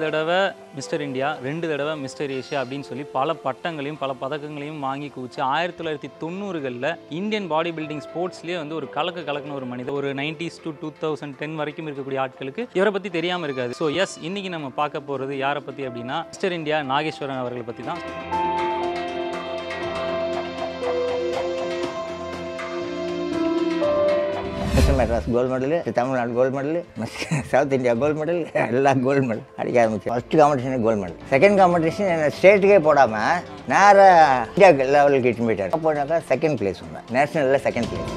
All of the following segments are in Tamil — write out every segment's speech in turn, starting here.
தடவை மிஸ்டர் இந்தியா, 2 தடவை மிஸ்டர் ஏஷியா அப்படின்னு சொல்லி பல பட்டங்களையும் பல பதக்கங்களையும் வாங்கி குவிச்சு 1990களில் இந்தியன் பாடி பில்டிங் ஸ்போர்ட்ஸ்லேயே வந்து ஒரு கலக்குன ஒரு மனிதர். ஒரு 90s to 2010 வரைக்கும் இருக்கக்கூடிய ஆட்களுக்கு இவரை பற்றி தெரியாமல் இருக்காது. ஸோ எஸ், இன்னைக்கு நம்ம பார்க்க போகிறது யாரை பற்றி அப்படின்னா மிஸ்டர் இந்தியா நாகேஸ்வரன் அவர்களை பற்றி தான். Madras gold medal, Tamil Nadu gold medal, south India gold medal, எல்லாம் கோல்டு மெடல் அடிக்க ஆரம்பிச்சு. ஃபர்ஸ்ட் காம்படிஷனே கோல்டு மெடல். செகண்ட் காம்படிஷன் என்ன ஸ்டேட்டுக்கே போடாமல் நேராக இந்தியா லெவலுக்கு இட்டு போயிட்டார். அப்போனாக்கா செகண்ட் பிளேஸ் வந்தேன், நேஷனலில் செகண்ட் பிளேஸ்.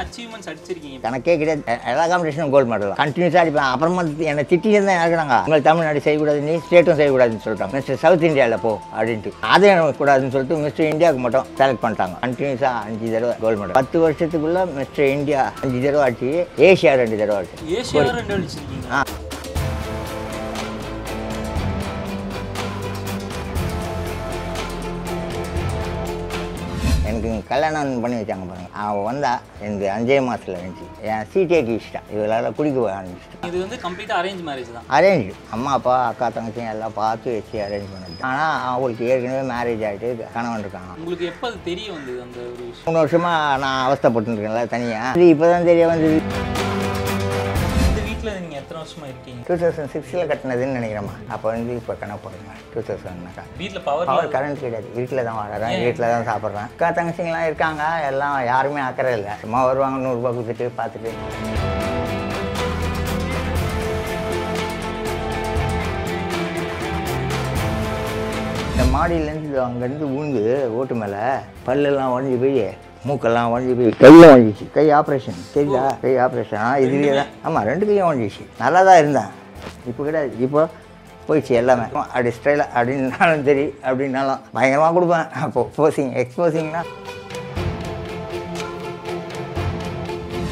அச்சீவ்மெண்ட்ஸ் அடிச்சிருக்கீங்க கணக்கே கிடையாது. எல்லா காம்படிஷனும் கோல்டு மெடல் கண்டினியூஸாக அடிப்பேன். அப்புறமா என்னை திட்டிட்டு தான் இருக்கிறாங்க, உங்களுக்கு தமிழ்நாடு செய்யக்கூடாது, நீ ஸ்டேட்டும் செய்யக்கூடாதுன்னு சொல்லிட்டாங்க. மிஸ்டர் சவுத் இந்தியாவில் போ அப்படின்ட்டு அது எனக்கு கூடாதுன்னு சொல்லிட்டு மிஸ்டர் இந்தியாவுக்கு மட்டும் செலக்ட் பண்ணிட்டாங்க. கண்டினியூஸாக 5 தடவை கோல்டு மெடல். 10 வருஷத்துக்குள்ள மிஸ்டர் இந்தியா 5 தடவை அடிச்சு, ஏஷியா 2 தடவை அடிச்சு. ஏஷியா 2 அடிச்சிருக்கீங்க. எனக்கு கல்யாணம் பண்ணி வச்சாங்க பாருங்க. அவன் வந்தா எனக்கு 5 மாதத்தில் இருந்துச்சு. என் சீட்டேக்கு இஷ்டம், இவளால் குடிக்க ஆரம்பிச்சிட்டேன். இது வந்து கம்ப்ளீட்டாக அரேஞ்ச் மேரேஜ் தான். அரேஞ்ச், அம்மா அப்பா அக்கா தங்கச்சியும் எல்லாம் பார்த்து வச்சு அரேஞ்ச் பண்ணிட்டு. ஆனால் அவங்களுக்கு ஏற்கனவே மேரேஜ் ஆகிட்டு கணவன் இருக்காங்க. உங்களுக்கு எப்போ அது தெரிய வந்தது அந்த ஒரு விஷயம்? 3 வருஷமாக நான் அவஸ்தைப்பட்டுருக்கேன்ல தனியாக. இது இப்போ தான் தெரிய வந்தது. நீங்கள் எத்தனை வருஷமா இருக்கீங்க? 2006 கட்டினதுன்னு நினைக்கிறேம்மா. அப்போ வந்து இப்போ கணக்கு போடுங்க 2000னாக்கா. வீட்டில் பவர் கரண்ட் கிடையாது. வீட்டில் தான் வாழறேன், வீட்டில் தான் சாப்பிட்றேன். அக்கா தங்கச்சிங்கெல்லாம் இருக்காங்க, எல்லாம் யாருமே அக்கறை இல்லை. சும்மா வருவாங்க, 100 ரூபா கொடுத்துட்டு பார்த்துட்டு. இந்த மாடியிலேருந்து அங்கேருந்து ஊந்து ஓட்டு மேலே பல்லெல்லாம் உடஞ்சி போய், மூக்கெல்லாம் உடஞ்சி போய், கையும் உடஞ்சிச்சு. கை ஆப்ரேஷன் தெரியுதா? கை ஆப்ரேஷன். இதுலேயே தான். ஆமாம், 2 கையும் உடஞ்சிச்சு. நல்லா தான் இருந்தேன். இப்போ கிடையாது, இப்போ போயிடுச்சு எல்லாமே. அப்படி ஸ்டைலாக அப்படின்னாலும் சரி, அப்படின்னாலும் பயங்கரமாக கொடுப்பேன். அப்போ எக்ஸ்போசிங்னா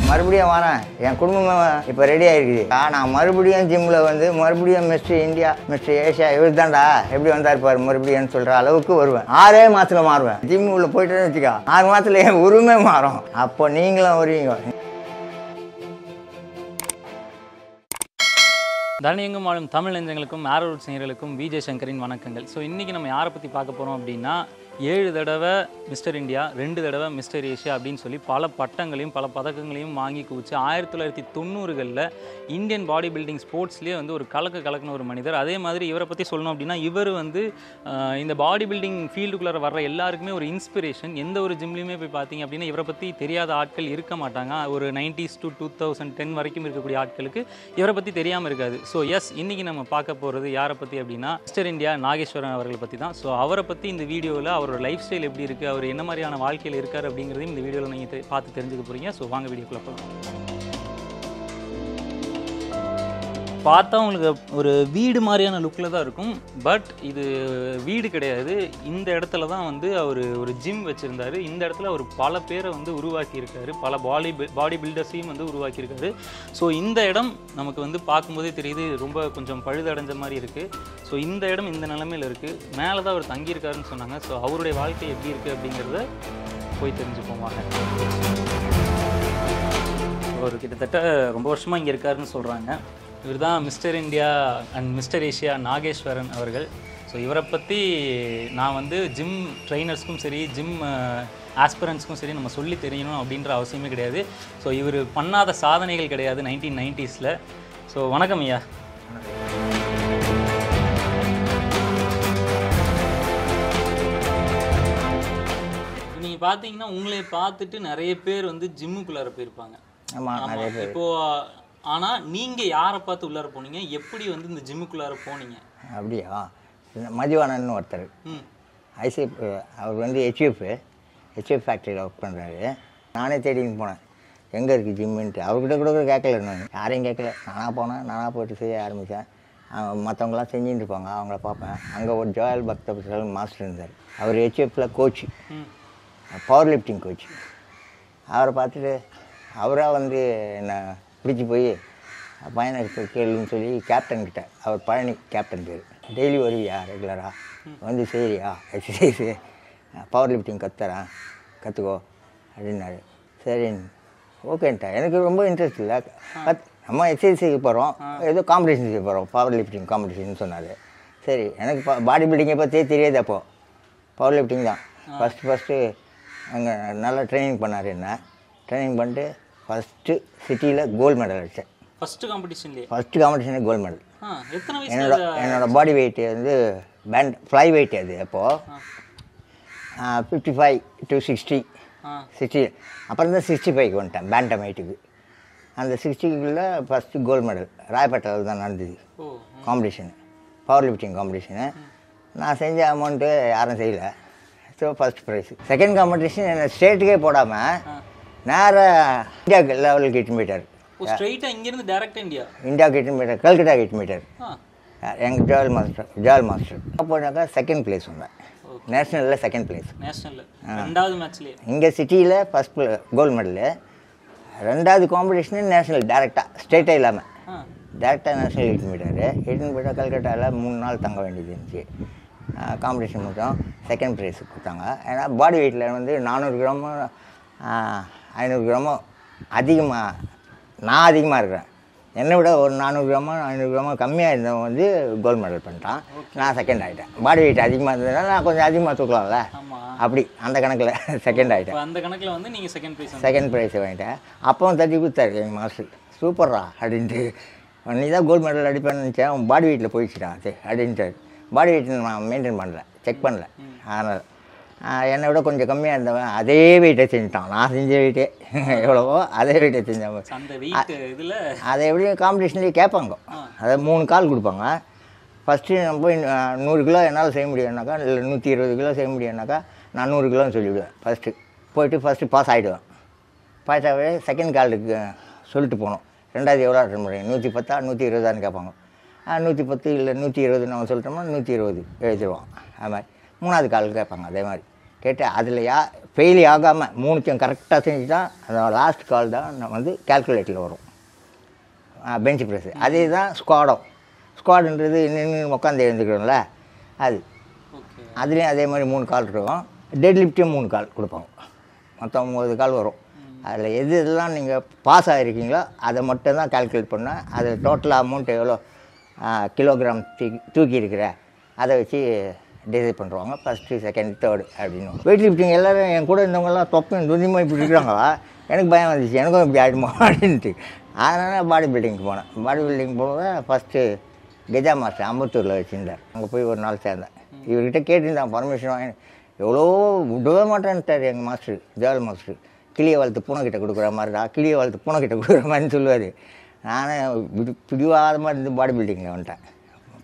மறுபடியும் வரேன். என் குடும்பமே இப்போ ரெடி ஆகிருக்குது. நான் மறுபடியும் ஜிம்மில் வந்து மறுபடியும் மிஸ்டர் இந்தியா, மிஸ்டர் ஏஷியா இவர் தான்டா எப்படி வந்தார் பாரு மறுபடியும் சொல்கிற அளவுக்கு வருவேன். 6 மாதத்தில் மாறுவேன். ஜிம் உள்ள போயிட்டேன்னு வச்சுக்கா, 6 மாதத்தில் என் உருவமே மாறும். அப்போ நீங்களும் வருவீங்க. தரணியெங்கும் வாழும் தமிழ் நெஞ்சங்களுக்கும் ஆரோரூட்ஸ் நேயர்களுக்கும் விஜய் சங்கரின் வணக்கங்கள். ஸோ இன்றைக்கி நம்ம யாரை பற்றி பார்க்க போகிறோம் அப்படின்னா 7 தடவை மிஸ்டர் இந்தியா, 2 தடவை மிஸ்டர் ஏஷியா அப்படின்னு சொல்லி பல பட்டங்களையும் பல பதக்கங்களையும் வாங்கி குவிச்சு 1990களில் இந்தியன் பாடி பில்டிங் ஸ்போர்ட்ஸ்லேயே வந்து ஒரு கலக்குன ஒரு மனிதர். அதே மாதிரி இவரை பற்றி சொல்லணும் அப்படின்னா இவர் வந்து இந்த பாடி பில்டிங் ஃபீல்டுக்குள்ளே வர்ற எல்லாருக்குமே ஒரு இன்ஸ்பிரேஷன். எந்த ஒரு ஜிம்லேயுமே போய் பார்த்தீங்க அப்படின்னா இவரை பற்றி தெரியாத ஆட்கள் இருக்க மாட்டாங்க. ஒரு 90s to 2010 வரைக்கும் இருக்கக்கூடிய ஆட்களுக்கு இவரை பற்றி தெரியாமல் இருக்காது. ஸோ எஸ், இன்றைக்கி நம்ம பார்க்க போகிறது யாரை பற்றி அப்படின்னா மிஸ்டர் இந்தியா நாகேஸ்வரன் அவர்களை பற்றி தான். ஸோ அவரை பற்றி இந்த வீடியோவில் அவரோட லைஃப் ஸ்டைல் எப்படி இருக்குது, அவர் என்ன மாதிரியான வாழ்க்கையில் இருக்கார் அப்படிங்கிறதையும் இந்த வீடியோவில் நீங்கள் பார்த்து தெரிஞ்சுக்க போகிறீங்க. ஸோ வாங்க வீடியோக்குள்ளே போகலாம். பார்த்தா உங்களுக்கு ஒரு வீடு மாதிரியான லுக்கில் தான் இருக்கும். பட் இது வீடு கிடையாது. இந்த இடத்துல தான் வந்து அவர் ஒரு ஜிம் வச்சுருந்தார். இந்த இடத்துல அவர் பல பேரை வந்து உருவாக்கியிருக்காரு, பல பாடி பில்டர்ஸையும் வந்து உருவாக்கியிருக்காரு. ஸோ இந்த இடம் நமக்கு வந்து பார்க்கும்போதே தெரியுது, ரொம்ப கொஞ்சம் பழுதடைஞ்ச மாதிரி இருக்குது. ஸோ இந்த இடம் இந்த நிலைமையில் இருக்குது. மேலே தான் அவர் தங்கியிருக்காருன்னு சொன்னாங்க. ஸோ அவருடைய வாழ்க்கை எப்படி இருக்குது அப்படிங்கிறத போய் தெரிஞ்சுப்போமாங்க. அவர் கிட்டத்தட்ட ரொம்ப வருஷமாக இங்கே இருக்காருன்னு சொல்கிறாங்க. இவர் தான் mister India and mister Asia Nageswaran அவர்கள். ஸோ இவரை பற்றி நான் வந்து ஜிம் ட்ரைனர்ஸ்க்கும் சரி, ஜிம் ஆஸ்பிரன்ஸ்க்கும் சரி நம்ம சொல்லி தெரியணும் அப்படின்ற அவசியமே கிடையாது. ஸோ இவர் பண்ணாத சாதனைகள் கிடையாது 1990s. ஸோ வணக்கம் ஐயா. நீங்கள் பார்த்தீங்கன்னா உங்களை பார்த்துட்டு நிறைய பேர் வந்து ஜிம்முக்குள்ளார போயிருப்பாங்க. ஆமாம், இப்போது ஆனால் நீங்கள் யாரை பார்த்து உள்ளார போனீங்க, எப்படி வந்து இந்த ஜிம்முக்குள்ளார போனீங்க? அப்படியா? மதிவானன் ஒருத்தர் ஐசிஎஃப், அவர் வந்து ஹெச்எஃப் ஃபேக்ட்ரியில் ஒர்க் பண்ணுறாரு. நானே தேடின்னு போனேன் எங்கே இருக்குது ஜிம்முன்ட்டு. அவர்கிட்ட கூட கேட்கல, நான் யாரையும் கேட்கல. நானாக போனேன், நானாக போய்ட்டு செய்ய ஆரம்பித்தேன். மற்றவங்களாம் செஞ்சுட்டு இருப்பாங்க, அவங்கள பார்ப்பேன். அங்கே ஒரு ஜோயல் பக்தர் மாஸ்டர் இருந்தார். அவர் ஹெச்எஃப்பில் கோச்சு, பவர் லிஃப்டிங் கோச்சு. அவரை பார்த்துட்டு அவராக வந்து என்னை பிடிச்சி போய் பையனை கேளுன்னு சொல்லி கேப்டன்கிட்ட, அவர் பழனி கேப்டன் பேர், டெய்லி வருவியா ரெகுலராக வந்து செய்கிறியா எக்ஸசைஸு, பவர் லிஃப்டிங் கற்றுக்கோ அப்படின்னாரு. சரின்னு ஓகேன்ட்டா. எனக்கு ரொம்ப இன்ட்ரெஸ்ட் இல்லை, நம்ம எக்ஸசைஸுக்கு போகிறோம், ஏதோ காம்படிஷனுக்கு போகிறோம், பவர் லிஃப்டிங் காம்படிஷன் சொன்னார். சரி, எனக்கு பாடி பில்டிங்கை பற்றியே தெரியாது. அப்போது பவர் லிஃப்டிங் தான் ஃபஸ்ட்டு அங்கே நல்லா ட்ரைனிங் பண்ணார். என்ன ட்ரைனிங் பண்ணிட்டு ஃபஸ்ட்டு சிட்டியில் கோல்டு மெடல் அடித்தேன். ஃபஸ்ட்டு காம்படிஷன்லேயே கோல்டு மெடல். என்னோடய பாடி வெயிட் வந்து ஃப்ளை வெயிட் அது அப்போது 55 to 60 அப்புறம் தான் 65க்கு வந்துட்டேன் பேண்டம் வெயிட்டுக்கு. அந்த 60க்குள்ளே ஃபஸ்ட்டு கோல்டு மெடல் ராயப்பேட்டையில் தான் நடந்தது காம்படிஷனு, பவர் லிஃப்டிங் காம்படிஷனு. நான் செஞ்ச அமௌண்ட்டு யாரும் செய்யலை. So first prize. Second competition என்னை ஸ்டேட்டுக்கே போடாமல் நேராக இந்தியாவுக்கு லெவலுக்கு இட்டு மீட்டர், இந்தியாவுக்கு இட்டு மீட்டர், கல்கட்டாவுக்கு இட்டு மீட்டர். எங்கள் ஜால் மாஸ்டர் போனாக்கா செகண்ட் ப்ளேஸ் வந்தேன். நேஷ்னலில் செகண்ட் ப்ளேஸ். இங்கே சிட்டியில் ஃபஸ்ட் கோல்டு மெடலு. ரெண்டாவது காம்படிஷனு நேஷ்னல் டேரெக்டாக ஸ்டேட்டே இல்லாமல் டேரெக்டாக நேஷ்னல் இட்டு மீட்டர் கல்கட்டாவில் 3 நாள் தங்க வேண்டியது இருந்துச்சு. காம்படிஷன் மட்டும் செகண்ட் ப்ரைஸ் கொடுத்தாங்க. ஏன்னா பாடி வெயிட்டில் வந்து 400 கிராமோ 500 கிராமோ அதிகமாக, நான் அதிகமாக இருக்கிறேன். என்னை விட ஒரு 400 கிராமோ 500 கிராமோ கம்மியாக இருந்தவன் வந்து கோல்டு மெடல் பண்ணிட்டான். நான் செகண்ட் ஆகிட்டேன். பாடி வெயிட் அதிகமாக இருந்ததுனால நான் கொஞ்சம் அதிகமாக தூக்கலாம்ல, அப்படி அந்த கணக்கில் செகண்ட் ஆகிட்டேன். அந்த கணக்கில் வந்து நீங்கள் செகண்ட் ப்ரைஸ் வாங்கிட்டேன். அப்போவும் தட்டி கொடுத்தாரு எங்கள் மாஸ்டர், சூப்பர்ரா அப்படின்ட்டு. நீ தான் கோல்டு மெடல் அடிப்பேன்னு நினச்சேன், அவன் பாடி வெயிட்டில் போயிடுச்சுட்டான் அது அப்படின்ட்டார். பாடி வெயிட் நான் மெயின்டைன் பண்ணல, செக் பண்ணல. அதனால் என்னை விட கொஞ்சம் கம்மியாக இருந்தவன் அதே வெயிட்டை செஞ்சுட்டான். நான் செஞ்ச வெயிட்டே எவ்வளவோ அதே வெயிட்டை செஞ்சவன். அதை எப்படியும் காம்படிஷன்லேயே கேட்பாங்க. அதை 3 கால் கொடுப்பாங்க. ஃபஸ்ட்டு நம்ம போய் 100 கிலோ என்னால் செய்ய முடியும்னாக்கா, இல்லை 120 கிலோ செய்ய முடியும்னாக்கா நான் 100 கிலோன்னு சொல்லிவிடுவேன். ஃபஸ்ட்டு பாஸ் ஆகிடுவேன். பாஸ் ஆகவே செகண்ட் காலுக்கு சொல்லிட்டு போகணும், ரெண்டாவது எவ்வளோ அட்டன் பண்ணுறீங்க, 110 120 கேட்பாங்க. 110 இல்லை 120 நம்ம சொல்லிட்டோம்னா 120 எழுதிடுவோம். அது மாதிரி 3வது கால் கேட்பாங்க. அதே மாதிரி கேட்டு அதில் ஃபெயிலி ஆகாமல் 3க்கும் கரெக்டாக செஞ்சு தான் அந்த லாஸ்ட் கால் தான் நம்ம வந்து கேல்குலேட்டரில் வரும். பெஞ்ச் ப்ரெஸ்ஸு அதே தான் ஸ்குவாடுன்றது இன்னும் உட்காந்து எழுந்துக்கிறோம்ல, அதுலேயும் அதே மாதிரி 3 கால் இருக்கும். டெட் லிஃப்ட்டையும் 3 கால் கொடுப்பாங்க. மொத்தம் 9 கால் வரும். அதில் எதெல்லாம் நீங்கள் பாஸ் ஆகிருக்கீங்களோ அதை மட்டும் தான் கால்குலேட் பண்ணால், அது டோட்டல் அமௌண்ட் எவ்வளோ கிலோகிராம் தூக்கி இருக்கிற அதை வச்சு டிசைட் பண்ணுறாங்க. ஃபஸ்ட்டு செகண்ட் தேர்டு அப்படின்னு. வெயிட் லிஃப்டிங் எல்லோரும் என் கூட இருந்தவங்கெல்லாம் தொப்பையும் துணிமா இப்படி இருக்கிறாங்களா, எனக்கு பயம் வந்துச்சு, எனக்கும் இப்படி ஆகிடுமா அப்படின்ட்டு. அதனால் பாடி பில்டிங்க்கு போனேன். பாடி பில்டிங் போக ஃபஸ்ட்டு கெஜா மாஸ்டர் அம்பத்தூரில் வச்சுருந்தார். அங்கே போய் ஒரு நாள் சேர்ந்தேன். இவர்கிட்ட கேட்டிருந்தான் பர்மிஷன் வாங்கி, எவ்வளோ விடவே மாட்டேன்ட்டார் எங்கள் மாஸ்டர், ஜால் மாஸ்டர். கிளியை வளர்த்து பூனைக்கிட்ட கொடுக்குற மாதிரிடா, கிளியை வளர்த்து பூனைக்கிட்ட கொடுக்குற மாதிரின்னு சொல்லுவார். நானே பிடிவாதமாக இருந்து பாடி பில்டிங்கில் வந்துட்டேன்.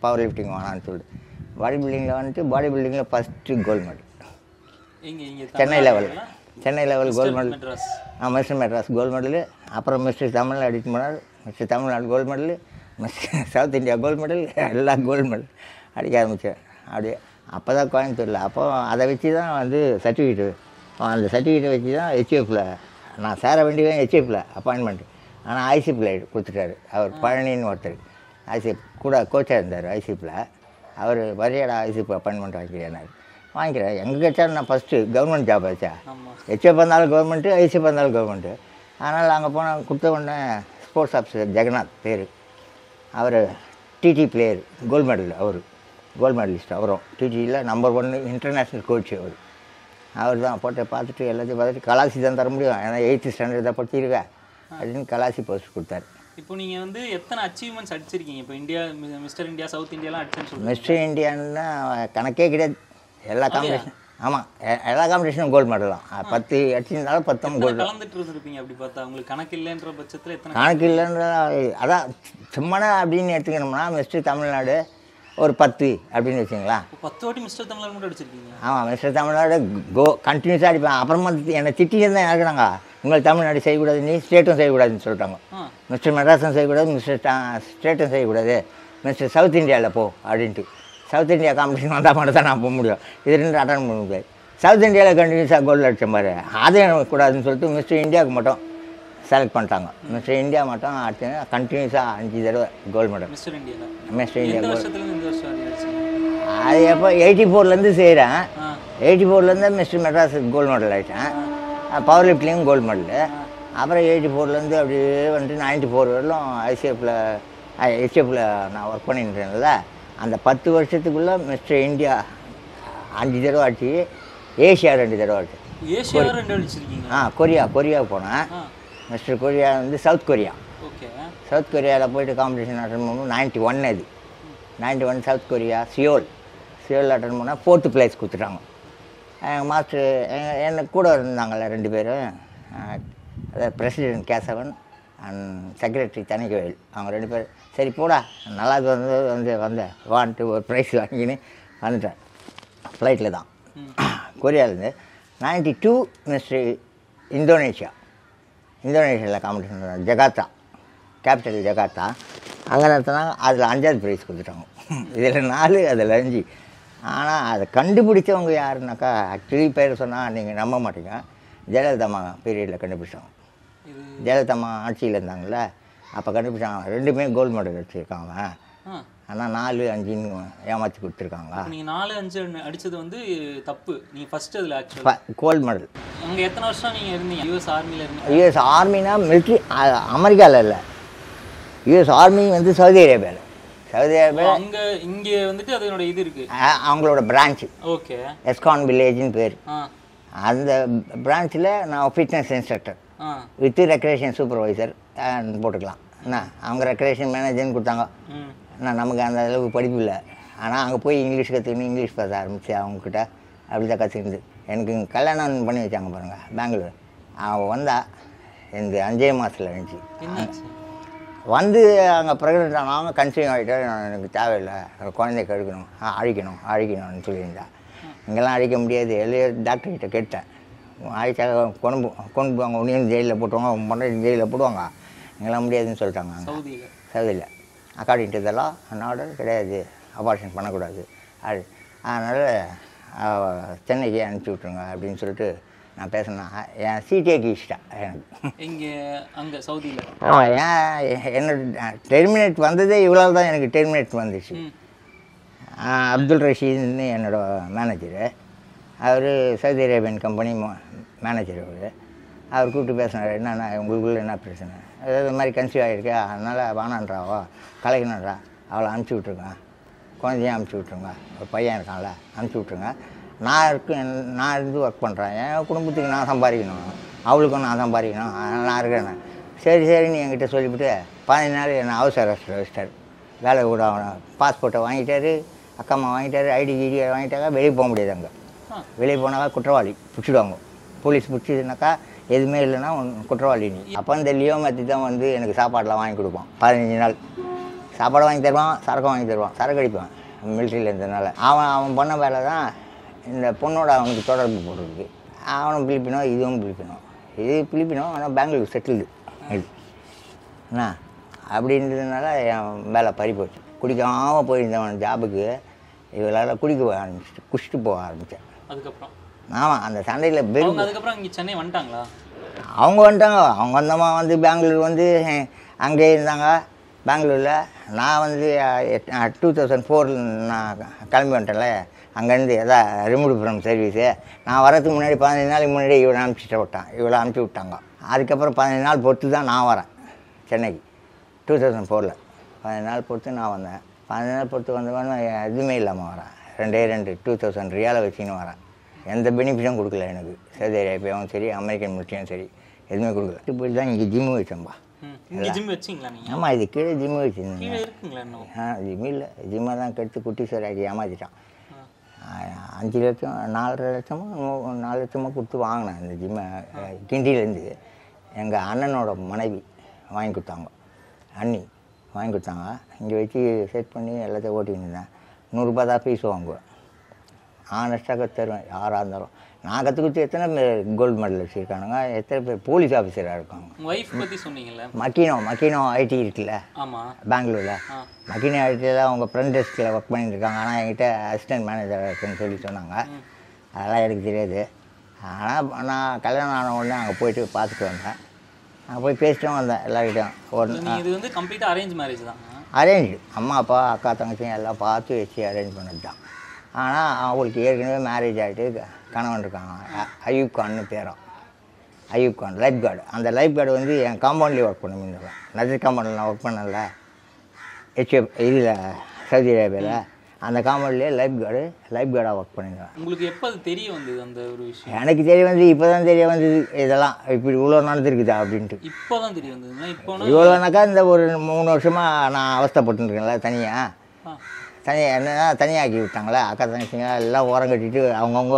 பவர் லிஃப்டிங் வேணான்னு சொல்லிட்டு பாடி பில்டிங்கில் வந்துட்டு பாடி பில்டிங்கில் first gold medal Chennai level gold medal. Mister Madras gold medal. அப்புறம் மிஸ்டர் தமிழ்நாடு அடித்து போனார். Mister Tamil Nadu gold medal, mister south India gold medal, எல்லாம் கோல்டு மெடல் அடிக்க ஆரம்பித்தேன். அப்படியே அப்போ தான் கோயம்புத்தூரில். அப்போ அதை வச்சு தான் வந்து சர்டிஃபிகேட்டு, அந்த சர்டிஃபிகேட்டை வச்சு தான் ஹெச்எஃப்பில் நான் சேர வேண்டியது. ஹெச்எஃப்பில் அப்பாயின்மெண்ட்டு ஆனால் ஐசிஎஃப்பில் கொடுத்துட்டாரு. அவர் பழனின்னு ஒருத்தர் ஐசிஎஃப் கூட கோச்சாக இருந்தார். ஐசிஎஃப்பில் அவர் வரையடா ஐசிஎஃப் அப்பாயின்மெண்ட் வாங்கிக்கிறேன். வாங்கிக்கிறேன் எங்கே கிடைச்சாலும் நான் ஃபஸ்ட்டு கவர்மெண்ட் ஜாப் ஆச்சா. ஹெச்எஃப் வந்தாலும் கவர்மெண்ட்டு, ஐசிஎஃப் வந்தாலும் கவர்மெண்ட்டு. அதனால் அங்கே போனால் கொடுத்த உடனே ஸ்போர்ட்ஸ் ஆஃபீஸர் ஜெகநாத் பேர், அவர் டிடி பிளேயர், கோல்டு மெடல். அவர் கோல்டு மெடலிஸ்ட். அவரும் டிடியில் நம்பர் 1 இன்டர்நேஷ்னல் கோச். அவர் தான் போட்டு பார்த்துட்டு எல்லாத்தையும் பார்த்துட்டு கலாசி தான் தர முடியும், ஏன்னா 8th ஸ்டாண்டர்ட் தான் படிச்சிருக்கேன் அப்படின்னு கலாசி போஸ்ட் கொடுத்தாரு. இப்போ நீங்கள் வந்து எத்தனை அச்சீவ்மெண்ட்ஸ் அடிச்சிருக்கீங்க? இப்போ இந்தியா, மிஸ்டர் இந்தியா, சவுத் இந்தியாலாம் அடிச்சேன்னு சொல்லுங்கள். மிஸ்டர் இந்தியான்னா கணக்கே கிடையாது. எல்லா காம்படிஷன், ஆமாம், எல்லா காம்படிஷனும் கோல்டு மெடல் தான். 10 அடிச்சிருந்தாலும் 10 கோல்டு. கலந்துட்டு இருந்திருப்பீங்க. அப்படி பார்த்தா உங்களுக்கு கணக்கு இல்லைன்ற பட்சத்தில் எத்தனை? கணக்கு இல்லைன்ற அதான் சும்மா அப்படின்னு எடுத்துக்கணும்னா மிஸ்டர் தமிழ்நாடு ஒரு 10 அப்படின்னு வச்சுங்களா. 10 வாட்டி மிஸ்டர் தமிழ்நாடு மட்டும் அடிச்சிருக்கீங்க? ஆமாம், மிஸ்டர் தமிழ்நாடு கண்டினியூஸாக அடிப்பேன். அப்புறமா என்னை திட்டியிருந்தேன் இறக்குறாங்க, உங்கள் தமிழ்நாடு செய்யக்கூடாது, நீ ஸ்டேட்டும் செய்யக்கூடாதுன்னு சொல்லிட்டாங்க. மிஸ்டர் மெட்ராஸும் செய்யக்கூடாது, மிஸ்டர் ஸ்டேட்டும் செய்யக்கூடாது, மிஸ்டர் சவுத் இந்தியாவில் போ அப்படின்ட்டு. சவுத் இந்தியா காம்படிஷன் வந்தால் மட்டும் தான் நான் போக முடியும், இது 2 அட்டன் பண்ண முடியாது. சவுத் இந்தியாவில் கண்டினியூஸாக கோல்டு அடித்த மாதிரி அதே கூடாதுன்னு சொல்லிட்டு மிஸ்டர் இந்தியாவுக்கு மட்டும் செலக்ட் பண்ணிட்டாங்க. மிஸ்டர் இந்தியா மட்டும் அடிச்சு கண்டினியூஸாக 5 தடவை கோல்டு மெடல். மிஸ்டர் இந்தியா அது எப்போ 84லேருந்து செய்கிறேன். 84லேருந்து மிஸ்டர் மெட்ராஸ் கோல்டு மெடல் ஆகிட்டேன். பவர் லிஃப்ட்லேயும் கோல்டு மெடலு. அப்புறம் 84லேருந்து அப்படியே வந்துட்டு 94 வரலும் ஹெச்எஃப்பில் நான் ஒர்க் பண்ணிட்டுருந்தேன்ல. அந்த 10 வருஷத்துக்குள்ளே மிஸ்டர் இந்தியா 5 தடவை ஆச்சு, ஏஷியா 2 தடவை ஆச்சு. ஏஷியா 2 அடிச்சிருக்கீங்க? கொரியாவுக்கு போனேன். மிஸ்டர் கொரியா வந்து சவுத் கொரியா. ஓகே. சவுத் கொரியாவில் போயிட்டு காம்படிஷன் அட்டன் பண்ணணும். 91 அது 91 சவுத் கொரியா சியோல் அட்டன் பண்ணால் 4th ப்ளேஸ் கொடுத்துட்டாங்க. எங்கள் மாஸ்டர் எனக்கு கூட இருந்தாங்கள்ல 2 பேரும், அதாவது பிரசிடென்ட் கேசவன் அண்ட் செக்ரட்டரி தனிக்கவேல். அவங்க 2 பேர் சரி போடா நல்லா வந்தேன் வான்ட்டு ஒரு ப்ரைஸ் வாங்கின்னு வந்துட்டேன். ஃப்ளைட்டில் தான் கொரியாவிலேருந்து. 92 மிஸ்டர் இந்தோனேஷியாவில் காம்படிஷன் ஜகார்த்தா, கேபிட்டல் ஜகார்த்தா. அங்கே நடத்தினாங்க. அதில் 5வது ப்ரைஸ் கொடுத்துட்டாங்க. இதில் 4 அதில் 5. ஆனால் அதை கண்டுபிடிச்சவங்க யாருன்னாக்கா, ஆக்சுவலி பேர் சொன்னால் நீங்கள் நம்ப மாட்டீங்க, ஜெயலலிதா பீரியடில் கண்டுபிடிச்சாங்க. ஜெயலலிதா ஆட்சியில் இருந்தாங்கள்ல, அப்போ கண்டுபிடிச்சாங்க. 2மே கோல்டு மெடல் வச்சுருக்காங்க. ஆனால் 4, 5ன்னு ஏமாற்றி கொடுத்துருக்காங்க. நீங்கள் 4, 5 அடித்தது வந்து தப்பு. நீங்கள் ஃபஸ்ட்டு அதில் ஆக்சுவலாக கோல்டு மெடல். அங்கே எத்தனை வருஷம் நீங்கள் இருந்தீங்க? யூஎஸ் ஆர்மியில் இருந்தீங்க? யூஎஸ் ஆர்மினா மிலிட்ரி, அமெரிக்காவில் இல்லை. யூஎஸ் ஆர்மி வந்து சவுதி அரேபியாவில். அங்கே இங்கே வந்துட்டு அதனோட இது இருக்குது, அவங்களோட பிரான்ச்சு. ஓகே. எஸ்கான் வில்லேஜ்னு பேர். அந்த பிரான்ச்சில் நான் fitness instructor with regression supervisor போட்டுக்கலாம். என்ன அவங்க ரெக்ரேஷன் மேனேஜர்னு கொடுத்தாங்க. நமக்கு அந்த அளவுக்கு படிப்பு இல்லை. ஆனால் அங்கே போய் இங்கிலீஷ் கற்றுக்கணும், இங்கிலீஷ் பேச ஆரம்பித்து அவங்கக்கிட்ட அப்படி தான் கற்றுக்கிட்டு எனக்கு கல்யாணம் பண்ணி வச்சாங்க பாருங்கள் பெங்களூர். அவன் வந்தால் எனக்கு 5 மாதத்தில் இருந்துச்சு. வந்து அங்கே ப்ரெக்னென்ட் ஆனவங்க கன்சீவ் ஆகிட்டு எனக்கு தேவையில்லை, குழந்தைய கெடுக்கணும், அழிக்கணும்னு சொல்லியிருந்தா. இங்கெல்லாம் அழிக்க முடியாது. டாக்டர்கிட்ட கேட்டேன். அழிச்சாக கொண்டு போவாங்க, உன்னையும் ஜெயிலில் போட்டுவாங்க, உன் பண்ண ஜெயிலில் போடுவாங்க. இங்கெல்லாம் முடியாதுன்னு சொல்லிட்டாங்க. சவுதியில் according to the law and order கிடையாது, அபார்ஷன் பண்ணக்கூடாது. அதனால் சென்னைக்கு அனுப்பிச்சி விட்ருங்க அப்படின்னு சொல்லிட்டு நான் பேசினேன். என் சீட்டேக்கு இஷ்டம் எனக்கு இங்கே அங்கே சவுதியில். என்னோட டெர்மினேட் வந்ததே இவ்வளோ தான். எனக்கு டெர்மினேட் வந்துச்சு. அப்துல் ரஷீத்னு என்னோடய மேனேஜரு, அவர் சவுதி அரேபியன் கம்பெனி மேனேஜர். அவர் கூப்பிட்டு பேசினார். என்னென்னா உங்களுக்குள்ள என்ன பிரச்சனை, அதாவது மாதிரி கன்சீவ் ஆகிருக்கா, அதனால் வானான்றாவோ கலைக்கணுன்றா, அவளை அனுப்பிச்சி விட்ருங்க, குழந்தையும் அனுப்பிச்சி விட்ருங்க, ஒரு பையன் இருக்கான்ல அனுப்பிச்சி விட்ருங்க. நான் இருந்து ஒர்க் பண்ணுறேன், என் குடும்பத்துக்கு நான் சம்பாதிக்கணும், அவளுக்கும் நான் சம்பாதிக்கணும், அதனால் நான் இருக்கிறேன். சரின்னு என்கிட்ட சொல்லிவிட்டு 15 நாள் என்னை அவசர அரெஸ்ட்டில் வச்சிட்டார். வேலை கூட பாஸ்போர்ட்டை வாங்கிட்டார், அக்கா அம்மா வாங்கிட்டார், ஐடி வாங்கிட்டாக்கா வெளியே போக முடியாது. அங்கே வெளியே போனாக்கா குற்றவாளி பிடிச்சிடுவாங்க. போலீஸ் பிடிச்சிதுனாக்கா எதுவுமே இல்லைன்னா குற்றவாளி நீ. அப்போ இந்த லியோ மேத்தி தான் வந்து எனக்கு சாப்பாடெலாம் வாங்கி கொடுப்பான். 15 நாள் சாப்பாடு வாங்கி தருவான், சரக்கும் வாங்கி தருவான். சரக்கு அடிப்பான் மிலிட்ரியில் இருந்ததுனால. அவன் பண்ண வேலை தான் இந்த பொண்ணோட அவனுக்கு தொடர்பு போடுறது. அவனும் பிலிப்பினோ, இதுவும் பிலிப்பினோ. இது பிலிப்பினோ, ஆனால் பெங்களூர் செட்டில்டு இது என்ன அப்படின்றதுனால என் வேலை பறி போச்சு. குடிக்காமல் போயிருந்தவன் ஜாபுக்கு இவளால் குடிச்சிட்டு போக ஆரம்பித்தேன். அதுக்கப்புறம் ஆமாம், அந்த சண்டையில் அதுக்கப்புறம் இங்கே சென்னை வந்துட்டாங்களா? அவங்க வந்துட்டாங்க. அவங்க வந்தம்மா வந்து பெங்களூர் வந்து அங்கேயே இருந்தாங்க பெங்களூரில். நான் வந்து 2004 நான் கிளம்பி வந்துட்டேன்ல அங்கேருந்து ரிமூவ் ஃப்ரம் சர்வீஸு. நான் வரதுக்கு முன்னாடி 15 நாளைக்கு முன்னாடி இவளை அனுப்பிச்சி விட்டாங்க. அதுக்கப்புறம் 15 நாள் பொறுத்து தான் நான் வரேன் சென்னைக்கு. 2004 15 நாள் பொறுத்து நான் வந்தேன். 15 நாள் பொறுத்து வந்தவொடனே எதுவுமே இல்லாமல் வரேன். 2000 ரியாலை வச்சுன்னு வரேன். எந்த பெனிஃபிட்டும் கொடுக்கல எனக்கு. சவுதி அரேபியாவும் சரி, அமெரிக்கன் மிலிட்ரியும் சரி, எதுவுமே கொடுக்கல. போய் தான் இங்கே ஜிம்மு வச்சேன்பா. ஆமாம், இது கீழே ஜிம்மு வச்சுருந்தேன். ஜிம்மு இல்லை, ஜிம்மை தான் கெடுத்து குட்டி சராக்கி ஏமாற்றிட்டான். 5 லட்சம் 4 லட்சமோ கொடுத்து வாங்கினேன் இந்த ஜிம்மை. கிண்டிலேருந்து எங்கள் அண்ணனோட மனைவி வாங்கி கொடுத்தாங்க, அண்ணி வாங்கி கொடுத்தாங்க. இங்கே வச்சு செட் பண்ணி எல்லாத்தையும் ஓட்டின்னு இருந்தேன். 100 ரூபா தான் ஃபீஸ் வாங்குவேன். ஆனஸ்டாக தருவேன் யாராக இருந்தாலும். நான் கற்றுக் கொடுத்து எத்தனை பேர் கோல்டு மெடல் வச்சுருக்கானுங்க, எத்தனை பேர் போலீஸ் ஆஃபீஸராக இருக்காங்க. ஒய்ஃப் பற்றி சொன்னீங்கல்ல, மக்கினோ ஐடி இருக்குல்ல பெங்களூரில். மக்கினோ ஐடியில் அவங்க ஃப்ரண்ட் டெஸ்கில் ஒர்க் பண்ணிட்டு இருக்காங்க. ஆனால் என்கிட்ட அசிஸ்டன்ட் மேனேஜர் இருக்குன்னு சொல்லி சொன்னாங்க. அதெல்லாம் எனக்கு தெரியாது. ஆனால் நான் கல்யாணம் ஆன உடனே அங்கே போயிட்டு பார்த்துட்டு வந்தேன். அங்கே போய் பேசிட்டும் வந்தேன் எல்லாருக்கிட்டையும். இது வந்து கம்ப்ளீட்டாக அரேஞ்ச் மேரேஜ் தான்? அரேஞ்சு. அம்மா அப்பா அக்கா தங்கச்சியும் எல்லாம் பார்த்து வச்சு அரேஞ்ச் பண்ணது தான். ஆனால் அவங்களுக்கு ஏற்கனவே மேரேஜ் ஆகிட்டு கணவன் இருக்காங்க, அயூப் கான்னு பேரும். Ayub Khan life guard. அந்த லைஃப் கார்டு வந்து என் காம்பவுண்ட்லேயே ஒர்க் பண்ண முடியும். நஜர் காம்பவுண்டில் நான் ஒர்க் பண்ணல இதில் சவுதி அரேபியாவில். அந்த காம்பவுண்ட்லேயே லைஃப் கார்டாக ஒர்க் பண்ணிடுவேன். உங்களுக்கு எப்போ அது தெரிய வந்தது அந்த ஒரு விஷயம்? எனக்கு தெரிய வந்து இப்போ தான் தெரிய வந்தது இதெல்லாம் இப்படி இவ்வளோ நடந்துருக்குதா அப்படின்ட்டு. இப்போ தான் தெரிய வந்ததுன்னா இப்போ இவ்வளோனாக்கா இந்த ஒரு 3 வருஷமாக நான் அவஸ்தைப்பட்டுருக்கேன்ல என்னன்னா தனியாக்கி விட்டாங்களே. அக்கா தங்கச்சிங்க எல்லாம் ஓரம் கட்டிட்டு அவங்கவுங்க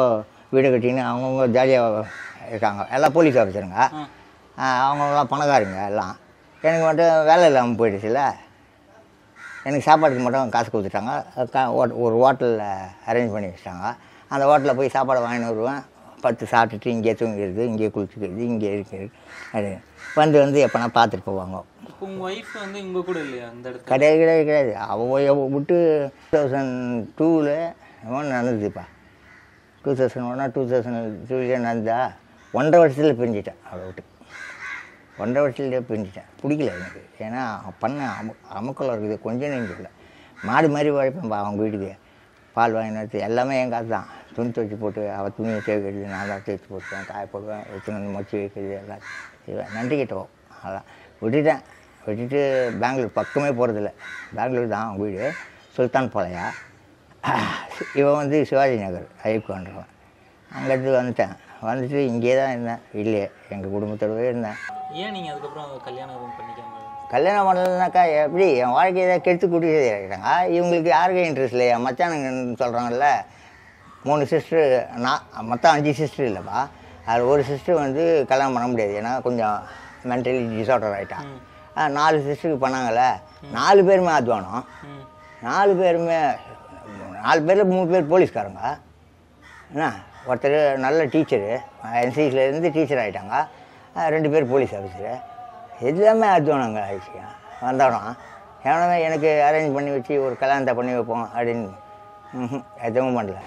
வீடு கட்டின்னு அவங்கவுங்க ஜாலியாக இருக்காங்க. எல்லாம் போலீஸ் ஆஃபீஸருங்க, அவங்களாம் பணக்காரங்க எல்லாம். எனக்கு மட்டும் வேலை இல்லாமல் போயிடுச்சுல்ல. எனக்கு சாப்பாட்டுக்கு மட்டும் காசு கொடுத்துட்டாங்க. ஒரு ஹோட்டலில் அரேஞ்ச் பண்ணி வச்சுட்டாங்க. அந்த ஹோட்டலில் போய் சாப்பாடை வாங்கின்னு வருவேன். 10 சாப்பிட்டுட்டு இங்கேயே தூங்கிடுறது, இங்கேயே குளிச்சுக்கிறது, இங்கே இருக்கிறது. அது வந்து எப்போனா பார்த்துட்டு போவாங்க. இப்போ உங்கள் ஒய்ஃப் வந்து உங்கள் கூட இல்லையா அந்த இடத்துல? கிடையாது. அவள் விட்டு 2002ல் நடந்ததுப்பா. 2001 2002 நடந்தா 1.5 வருஷத்தில் பிரிஞ்சிட்டேன். அவளை விட்டு 1.5 வருஷத்துலேயே பிரிஞ்சிட்டேன். பிடிக்கல எனக்கு. ஏன்னா பண்ண அமுக்கலம் இருக்குது, கொஞ்சம் நெஞ்சு இல்லை. மாடு மாதிரி உழைப்பேன். அவங்க வீட்டுக்கு பால் வாங்கி நடத்து எல்லாமே என் காசு தான். துணி துவைச்சி போட்டு அவள் துணியை சேர்க்கிறது, நான் தான் தேய்ச்சி போட்டுவேன், காய போடுவேன், எடுத்துன்னு வந்து மொச்சி வைக்கிறது எல்லாம் செய்வேன். நன்றி கிட்டோம். அதான் விட்டுட்டு பெங்களூர் பக்கமே போகிறதில்ல. பெங்களூர் தான் அவங்க வீடு, சுல்தான் பாளையா. இவன் வந்து சிவாஜி நகர் அயூப் கான்றவன். அங்கேருந்து வந்துட்டு இங்கே தான் இருந்தேன். இல்லையே எங்கள் குடும்பத்தோடவே இருந்தேன். ஏன் நீங்கள் அதுக்கப்புறம் கல்யாணம் பண்ணிக்காம? கல்யாணம் பண்ணலனாக்கா எப்படி என் வாழ்க்கையை தான் கெடுத்து கூட்டிட்டாங்க. இவங்களுக்கு யாருக்கும் இன்ட்ரெஸ்ட் இல்லையா? மச்சானுங்கன்னு சொல்கிறாங்கல்ல, 3 சிஸ்டர். நான் மொத்தம் 5 சிஸ்டர் இல்லைப்பா. அதில் ஒரு சிஸ்டர் வந்து கல்யாணம் பண்ண முடியாது, ஏன்னா கொஞ்சம் மென்டலி டிஸார்டர் ஆகிட்டான். 4 சிஸ்டருக்கு பண்ணாங்கல்ல. 4 பேருமே அத்வானம். 4 பேரில் 3 பேர் போலீஸ்காரங்க. என்ன, ஒருத்தர் நல்ல டீச்சரு, என்சிசிலேருந்து டீச்சர் ஆகிட்டாங்க. 2 பேர் போலீஸ் ஆஃபீஸரு. எல்லாமே அத்வானங்க ஆயிடுச்சு. வந்தோம் எவனமே எனக்கு அரேஞ்ச் பண்ணி வச்சு ஒரு கல்யாணத்தை பண்ணி வைப்போம் அப்படின்னு எதுவும் பண்ணல.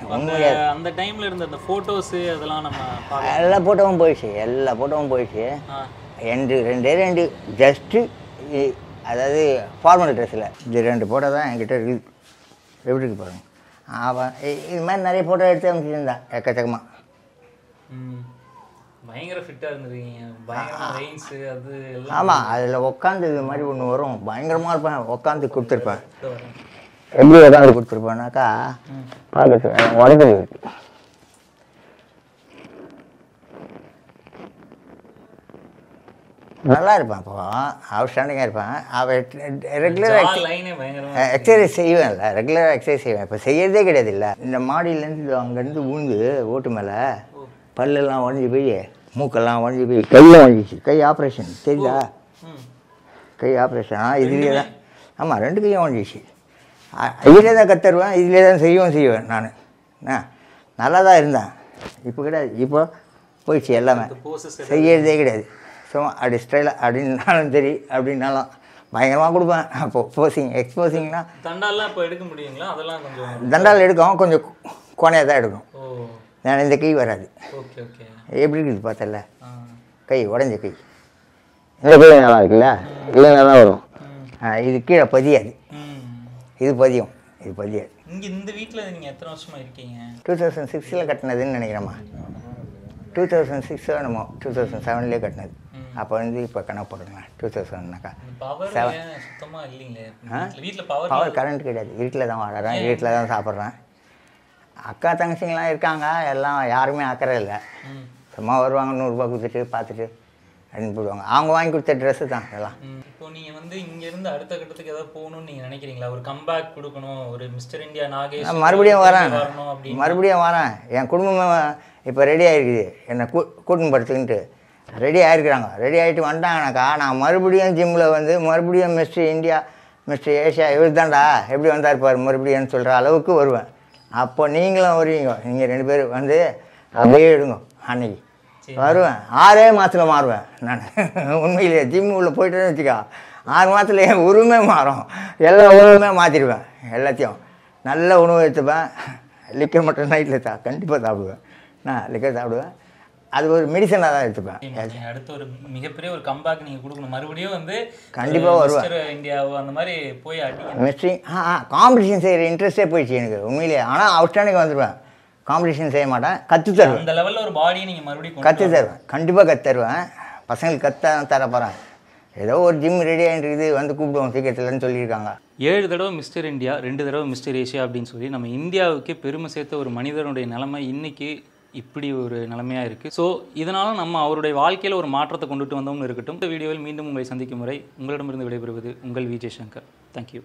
அந்த டைமில் இருந்த அந்த ஃபோட்டோஸு அதெல்லாம் நம்ம எல்லா ஃபோட்டோவும் போயிடுச்சு. ரெண்டு ஜஸ்ட்டு அதாவது ஃபார்மல் ட்ரெஸ்ஸில் இது 2 ஃபோட்டோ தான் என்கிட்ட இருக்குது. எப்படி இருக்கு பாருங்க. அவன் இது மாதிரி நிறைய ஃபோட்டோ எடுத்து அமைச்சிருந்தா எக்கச்சக்கமாக. பயங்கர ஃபிட்டாக இருந்துருக்கீங்க. பயங்கரமாக வெயின்ஸு அது எல்லாம். ஆமாம், அதில் உட்காந்து இது மாதிரி ஒன்று வரும், பயங்கரமாக இருப்பேன். உட்காந்து கொடுத்துருப்பேன். எப்படி உட்காந்து கொடுத்துருப்பேன்னாக்கா பார்க்க உடம்பு நல்லா இருப்பேன். அப்போ அவுட்ஸ்டாண்டிங்காக இருப்பேன். அவன் ரெகுலராக எக்ஸசைஸ் செய்வேன்ல, ரெகுலராக எக்ஸசைஸ் செய்வேன். இப்போ செய்யறதே கிடையாது. இல்லை, இந்த மாடியிலேருந்து அங்கேருந்து ஊந்து ஓட்டு மேலே பல்லெல்லாம் உடஞ்சி போய் மூக்கெல்லாம் உடஞ்சி போய் கையில் உடஞ்சிச்சு. கை ஆப்ரேஷன் தெரியுதா? கை ஆப்ரேஷன் இதுலேயே தான். ஆமாம், 2 கையும் உடஞ்சிச்சு. இதிலே தான் கற்றுருவேன், இதிலே தான் செய்வேன் நான். நல்லா தான் இருந்தேன். இப்போ கிடையாது. இப்போ போயிடுச்சு எல்லாமே. செய்யறதே கிடையாது. சும்மா அப்படி ஸ்டைலாக அப்படின்னாலும் சரி அப்படின்னாலும் பயங்கரமாக கொடுப்பேன். அப்போ எக்ஸ்போசிங்னா தண்டாலாம் இப்போ எடுக்க முடியுங்களா? அதெல்லாம் கொஞ்சம் தண்டால் எடுக்கும், கொஞ்சம் கோணையாக தான் எடுக்கும். நான் இந்த கை வராது. Okay okay. எப்படி இருக்குது பார்த்தல, கை உடஞ்ச கை. இந்த கை நல்லா இருக்குல்ல, இல்லைன்னா தான் வரும். இது கீழே பதியாது, இது பதியும், இது பதியாது. இங்கே இந்த வீட்டில் நீங்கள் எத்தனை வருஷமாக இருக்கீங்க? 2006 கட்டினதுன்னு நினைக்கிறேம்மா. 2006 என்னமோ 2007 கட்டினது. அப்போ வந்து இப்போ கணக்கு போடுங்களேன். 2007னாக்கா சுத்தமாக இல்லைங்களே வீட்டில் பவர் கரண்ட் கிடையாது. வீட்டில் தான் வாடுறேன், வீட்டில் தான் சாப்பிட்றேன். அக்கா தங்கச்சிங்கெலாம் இருக்காங்க, எல்லாம் யாருமே அக்கறை இல்லை. சும்மா வருவாங்க, 100 ரூபா கொடுத்துட்டு பார்த்துட்டு அப்படின்னு போடுவாங்க. அவங்க வாங்கி கொடுத்த ட்ரெஸ்ஸு தான் எல்லாம். இப்போ நீங்கள் வந்து இங்கேருந்து அடுத்த கட்டத்துக்கு ஏதாவது போகணும்னு நீங்கள் நினைக்கிறீங்களா? ஒரு கம்பேக் கொடுக்கணும், ஒரு மிஸ்டர் இந்தியா நாகேஷ் மறுபடியும் வரேன். என் குடும்பமே இப்போ ரெடி ஆகிருக்குது. என்னை கூட்டின்னு படுத்துக்கிட்டு ரெடி ஆகிருக்கிறாங்க. ரெடி ஆகிட்டு வந்துட்டாங்கனாக்கா நான் மறுபடியும் ஜிம்மில் வந்து மறுபடியும் மிஸ்டர் இந்தியா மிஸ்டர் ஏஷியா இவர் தான்டா எப்படி வந்தார் பாரு மறுபடியும் சொல்கிற அளவுக்கு வருவேன். அப்போ நீங்களும் வருவீங்க. நீங்கள் 2 பேர் வந்து அப்படியே எடுங்க. அன்னைக்கு வருவேன். 6 மாதத்தில் மாறுவேன் நான். உண்மையிலேயே ஜிம் உள்ள போய்ட்டுன்னு வச்சுக்கா 6 மாதத்துல என் உருவமே மாறும். எல்லா உணவுமே மாற்றிடுவேன். எல்லாத்தையும் நல்ல உணவு எடுத்துப்பேன். லிக்கர் மட்டும் நைட்டில் கண்டிப்பாக சாப்பிடுவேன். நான் லிக்கர் சாப்பிடுவேன். அது ஒரு மெடிசனாக தான் எடுத்துப்பேன். அடுத்து ஒரு மிகப்பெரிய ஒரு கம்பேக் நீங்கள் கொடுக்கணும். மறுபடியும் வந்து கண்டிப்பாக வருவேன். இந்தியாவோ அந்த மாதிரி போய் மிஸ்ட்ரி காம்படிஷன் செய்கிற இன்ட்ரெஸ்டே போயிடுச்சு எனக்கு உண்மையிலேயே. ஆனால் அவுட்ஸ்டாண்டிங் வந்துடுவேன். காம்படிஷன் செய்ய மாட்டேன், கற்று தருவேன். அந்த லெவலில் ஒரு பாடியை நீங்கள் மறுபடியும் கற்று தருவேன், கண்டிப்பாக கற்று தருவேன். பசங்களுக்கு கற்று தர போகிறேன். ஏதோ ஒரு ஜிம் ரெடி ஆகிட்டு வந்து கூப்பிடுவோம் சீக்கிரத்துலன்னு சொல்லியிருக்காங்க. 7 தடவை மிஸ்டர் இந்தியா, 2 தடவை மிஸ்டர் ஏஷியா அப்படின்னு சொல்லி நம்ம இந்தியாவுக்கே பெருமை சேர்த்த ஒரு மனிதனுடைய நிலைமை இன்னைக்கு இப்படி ஒரு நிலைமையாக இருக்குது. ஸோ இதனால் நம்ம அவருடைய வாழ்க்கையில் ஒரு மாற்றத்தை கொண்டுட்டு வந்தோம்னு இருக்கட்டும். இந்த வீடியோவில் மீண்டும் உங்களை சந்திக்கும் முறை உங்களிடமிருந்து விடைபெறுவது உங்கள் விஜய் சங்கர். தேங்க்யூ.